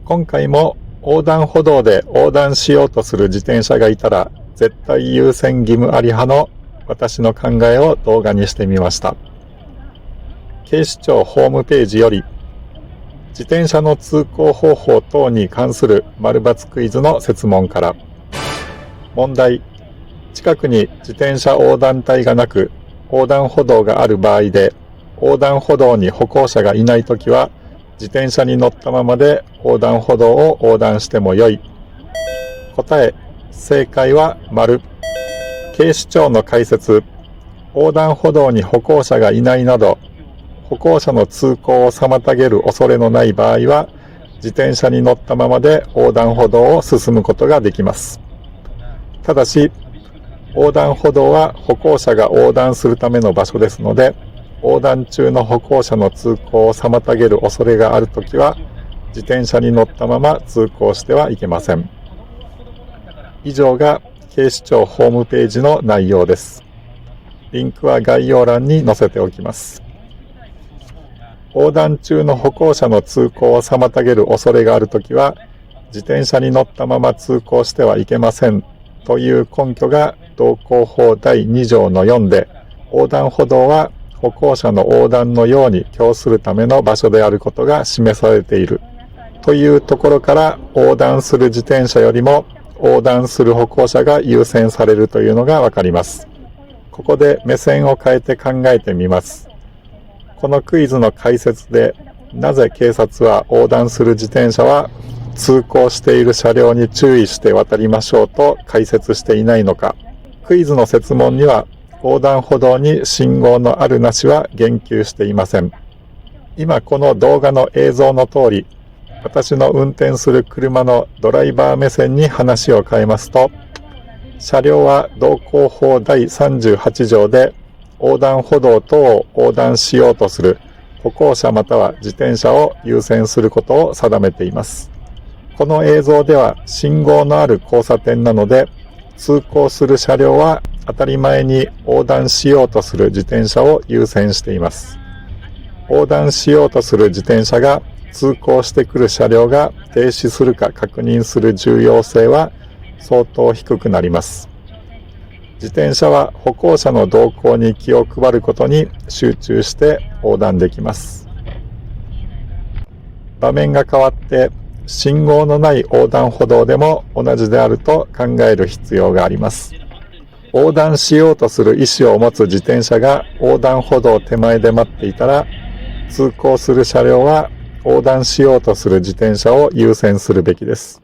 今回も横断歩道で横断しようとする自転車がいたら絶対優先義務あり派の私の考えを動画にしてみました。警視庁ホームページより自転車の通行方法等に関する〇×クイズの設問から。問題。近くに自転車横断帯がなく横断歩道がある場合で横断歩道に歩行者がいないときは自転車に乗ったままで横断歩道を横断してもよい。答え。正解は〇。警視庁の解説。横断歩道に歩行者がいないなど歩行者の通行を妨げる恐れのない場合は自転車に乗ったままで横断歩道を進むことができます。ただし横断歩道は歩行者が横断するための場所ですので横断中の歩行者の通行を妨げる恐れがあるときは自転車に乗ったまま通行してはいけません。以上が警視庁ホームページの内容です。リンクは概要欄に載せておきます。横断中の歩行者の通行を妨げる恐れがあるときは自転車に乗ったまま通行してはいけませんという根拠が道交法第2条の4で横断歩道は歩行者の横断のように供するための場所であることが示されているというところから横断する自転車よりも横断する歩行者が優先されるというのがわかります。ここで目線を変えて考えてみます。このクイズの解説でなぜ警察は横断する自転車は通行している車両に注意して渡りましょうと解説していないのか。クイズの設問には横断歩道に信号のあるなしは言及していません。今この動画の映像の通り、私の運転する車のドライバー目線に話を変えますと、車両は道交法第38条で横断歩道等を横断しようとする歩行者または自転車を優先することを定めています。この映像では信号のある交差点なので、通行する車両は当たり前に横断しようとする自転車を優先しています。横断しようとする自転車が通行してくる車両が停止するか確認する重要性は相当低くなります。自転車は歩行者の動向に気を配ることに集中して横断できます。場面が変わって信号のない横断歩道でも同じであると考える必要があります。横断しようとする意思を持つ自転車が横断歩道手前で待っていたら、通行する車両は横断しようとする自転車を優先するべきです。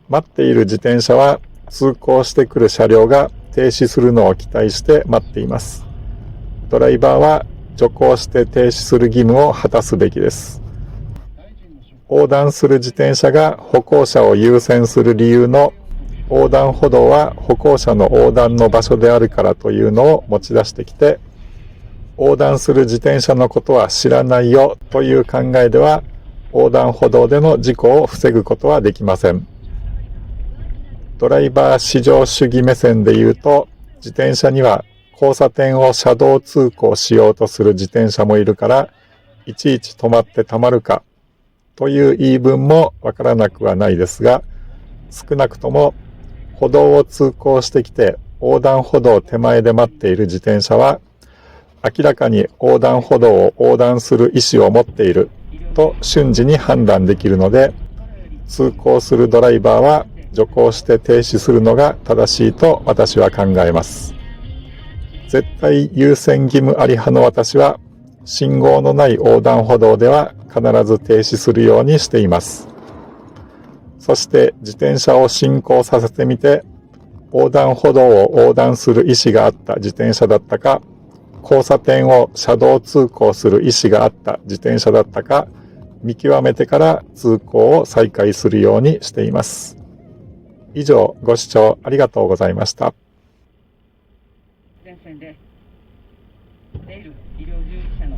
待っている自転車は通行してくる車両が停止するのを期待して待っています。ドライバーは徐行して停止する義務を果たすべきです。横断する自転車が歩行者を優先する理由の横断歩道は歩行者の横断の場所であるからというのを持ち出してきて、横断する自転車のことは知らないよという考えでは横断歩道での事故を防ぐことはできません。ドライバー至上主義目線で言うと、自転車には交差点を車道通行しようとする自転車もいるから、いちいち止まってたまるかという言い分もわからなくはないですが、少なくとも歩道を通行してきて横断歩道手前で待っている自転車は明らかに横断歩道を横断する意思を持っていると瞬時に判断できるので、通行するドライバーは徐行して停止するのが正しいと私は考えます。絶対優先義務あり派の私は信号のない横断歩道では必ず停止するようにしています。そして自転車を進行させてみて、横断歩道を横断する意思があった自転車だったか、交差点を車道通行する意思があった自転車だったか、見極めてから通行を再開するようにしています。以上、ご視聴ありがとうございました。前線で出る医療従事者の